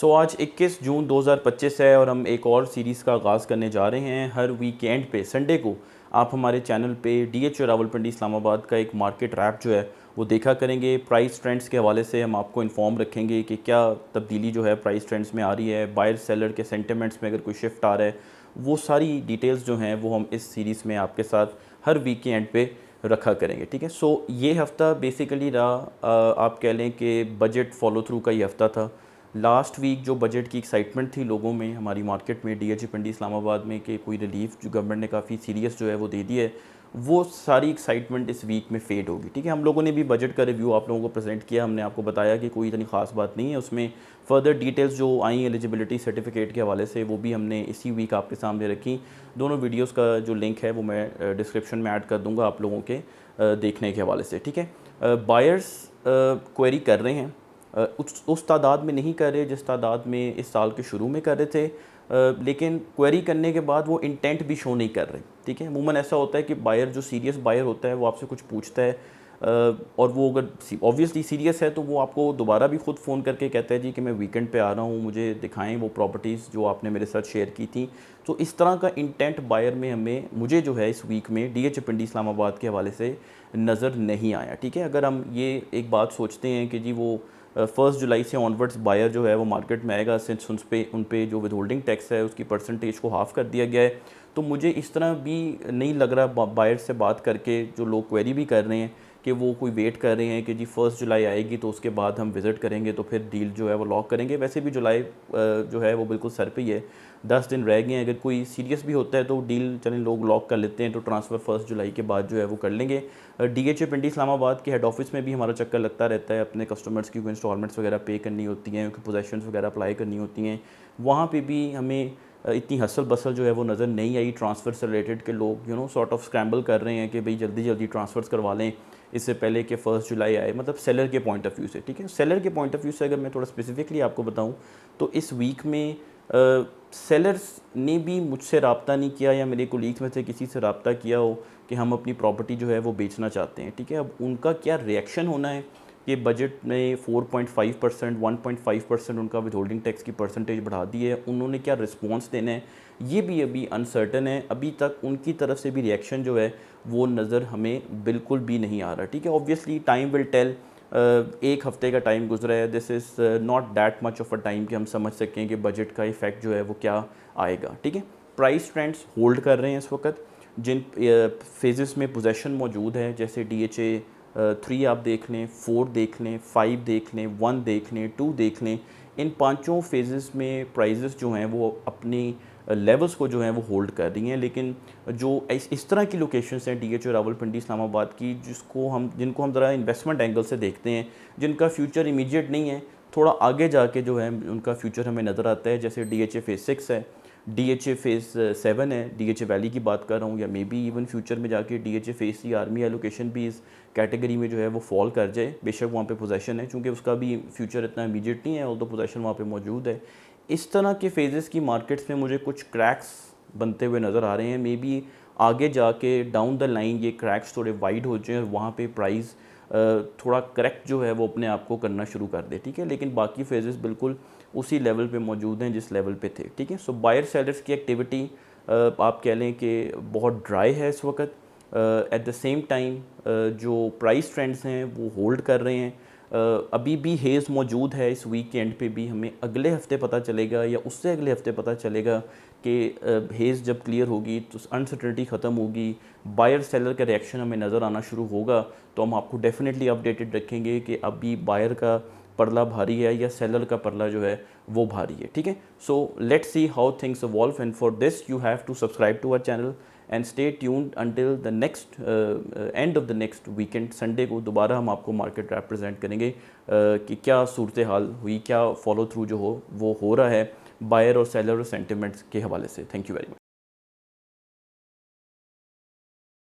आज 21 जून 2025 है और हम एक और सीरीज़ का आगाज़ करने जा रहे हैं। हर वीकेंड पे संडे को आप हमारे चैनल पे DHO रावलपिंडी इस्लामाबाद का एक मार्केट रैप जो है वो देखा करेंगे। प्राइस ट्रेंड्स के हवाले से हम आपको इन्फॉर्म रखेंगे कि क्या तब्दीली जो है प्राइस ट्रेंड्स में आ रही है, बायर सेलर के सेंटिमेंट्स में अगर कोई शिफ्ट आ रहा है, वो सारी डिटेल्स जो हैं वो हम इस सीरीज़ में आपके साथ हर वीक के एंड पे रखा करेंगे। ठीक है, ये हफ़्ता बेसिकली रहा आप कह लें कि बजट फॉलो थ्रू का ही हफ़्ता था। लास्ट वीक जो बजट की एक्साइटमेंट थी लोगों में, हमारी मार्केट में, DHO पिंडी इस्लामाबाद में, कि कोई रिलीफ जो गवर्नमेंट ने काफ़ी सीरियस जो है वो दे दी है, वो सारी एक्साइटमेंट इस वीक में फेड होगी। ठीक है, हम लोगों ने भी बजट का रिव्यू आप लोगों को प्रेजेंट किया, हमने आपको बताया कि कोई इतनी ख़ास बात नहीं है उसमें। फर्दर डिटेल्स जो आई एलिजिबिलिटी सर्टिफिकेट के हवाले से वो भी हमने इसी वीक आपके सामने रखी। दोनों वीडियोज़ का जो लिंक है वो मैं डिस्क्रिप्शन में ऐड कर दूँगा आप लोगों के देखने के हवाले से। ठीक है, बायर्स क्वेरी कर रहे हैं, उस तादाद में नहीं कर रहे जिस तादाद में इस साल के शुरू में कर रहे थे, लेकिन क्वेरी करने के बाद वो इंटेंट भी शो नहीं कर रहे। ठीक है, अमूमन ऐसा होता है कि बायर जो सीरियस बायर होता है वो आपसे कुछ पूछता है, और वो अगर ऑब्वियसली सीरियस है तो वो आपको दोबारा भी ख़ुद फ़ोन करके कहता है जी कि मैं वीकेंड पे आ रहा हूँ, मुझे दिखाएं वो प्रॉपर्टीज़ जो आपने मेरे साथ शेयर की थी। तो इस तरह का इंटेंट बायर में मुझे जो है इस वीक में DHO पिंडी इस्लामाबाद के हवाले से नज़र नहीं आया। ठीक है, अगर हम ये एक बात सोचते हैं कि जी वो 1 जुलाई से ऑनवर्ड्स बायर जो है वो मार्केट में आएगा, सिंस उन पे जो विद होल्डिंग टैक्स है उसकी परसेंटेज को हाफ़ कर दिया गया है, तो मुझे इस तरह भी नहीं लग रहा बायर से बात करके जो लोग क्वेरी भी कर रहे हैं कि वो कोई वेट कर रहे हैं कि जी 1 जुलाई आएगी तो उसके बाद हम विज़िट करेंगे तो फिर डील जो है वो लॉक करेंगे। वैसे भी जुलाई जो है वो बिल्कुल सर पे ही है, 10 दिन रह गए हैं। अगर कोई सीरियस भी होता है तो डील चलें लोग लॉक कर लेते हैं, तो ट्रांसफ़र 1 जुलाई के बाद जो है वो कर लेंगे। DHO पिंडी इस्लामाबाद के हेड ऑफिस में भी हमारा चक्कर लगता रहता है, अपने कस्टमर्स की कोई इंस्टॉलमेंट्स वगैरह पे करनी होती हैं, उनकी पोजेशंस वगैरह अप्लाई करनी होती हैं, वहाँ पे भी हमें इतनी हसल बसल जो है वो नज़र नहीं आई। ट्रांसफ़र से रिलेटेड के लोग सॉर्ट ऑफ स्क्रैम्बल कर रहे हैं कि भाई जल्दी जल्दी ट्रांसफ़र्स करवा लें इससे पहले कि 1 जुलाई आए, मतलब सेलर के पॉइंट ऑफ व्यू से। ठीक है, सेलर के पॉइंट ऑफ व्यू से अगर मैं थोड़ा स्पेसिफिकली आपको बताऊं तो इस वीक में सेलर्स ने भी मुझसे रब्ता नहीं किया या मेरे कोलीग्स में से किसी से रब्ता किया हो कि हम अपनी प्रॉपर्टी जो है वो बेचना चाहते हैं। ठीक है, अब उनका क्या रिएक्शन होना है कि बजट में 4.5%, 1.5% उनका विद होल्डिंग टैक्स की परसेंटेज बढ़ा दी है, उन्होंने क्या रिस्पॉन्स देना है ये भी अभी अनसर्टन है। अभी तक उनकी तरफ से भी रिएक्शन जो है वो नज़र हमें बिल्कुल भी नहीं आ रहा। ठीक है, ऑब्वियसली टाइम विल टेल, एक हफ़्ते का टाइम गुजरा है, this is not that much of a time कि हम समझ सकें कि बजट का इफ़ेक्ट जो है वो क्या आएगा। ठीक है, प्राइस ट्रेंड्स होल्ड कर रहे हैं इस वक्त। जिन फेजेस में पोजेशन मौजूद है, जैसे DHA 3 आप देख लें, 4 देख लें, 5 देख लें, 1 देख लें, 2 देख लें, इन पांचों फेजेस में प्राइजेस जो हैं वो अपनी लेवल्स को जो हैं वो होल्ड कर रही हैं। लेकिन जो इस तरह की लोकेशंस हैं DHO रावलपिंडी इस्लामाबाद की, जिनको हम ज़रा इन्वेस्टमेंट एंगल से देखते हैं, जिनका फ्यूचर इमीडिएट नहीं है, थोड़ा आगे जाके जो है उनका फ्यूचर हमें नज़र आता है। जैसे DHA फेज़ 6 है, DHA फेज़ 7 है, DHA वैली की बात कर रहा हूँ, या मे बी इवन फ्यूचर में जाके DHA फेज़ 3 आर्मी एलोकेशन भी इस कैटेगरी में जो है वो फॉल कर जाए। बेशक वहाँ पे पोजेशन है, चूँकि उसका भी फ्यूचर इतना इमीडिएट नहीं है, और तो पोजेशन वहाँ पे मौजूद है। इस तरह के फेजेस की मार्केट्स में मुझे कुछ क्रैक्स बनते हुए नज़र आ रहे हैं। मे बी आगे जाके डाउन द लाइन ये क्रैक्स थोड़े वाइड हो जाएँ और वहाँ पे प्राइस थोड़ा करेक्ट जो है वो अपने आप को करना शुरू कर दे। ठीक है, लेकिन बाकी फेजेस बिल्कुल उसी लेवल पे मौजूद हैं जिस लेवल पे थे। ठीक है, सो बायर सेलर्स की एक्टिविटी आप कह लें कि बहुत ड्राई है इस वक्त। एट द सेम टाइम जो प्राइस ट्रेंड्स हैं वो होल्ड कर रहे हैं। अभी भी हेज़ मौजूद है, इस वीक के एंड पे भी हमें अगले हफ़्ते पता चलेगा या उससे अगले हफ़्ते पता चलेगा कि हेज़ जब क्लियर होगी तो अनसर्टेनिटी ख़त्म होगी, बायर सेलर का रिएक्शन हमें नज़र आना शुरू होगा, तो हम आपको डेफिनेटली अपडेटेड रखेंगे कि अभी बायर का परला भारी है या सेलर का परला जो है वो भारी है। ठीक है, so let's see how things evolve, and for this you have to subscribe to our channel and stay tuned until the next end of the next weekend. Sunday को दोबारा हम आपको मार्केट रिप्रेजेंट करेंगे कि क्या सूरत हाल हुई, क्या फॉलो थ्रू जो हो वो हो रहा है बायर और सेलर और सेंटिमेंट्स के हवाले से। Thank you very much.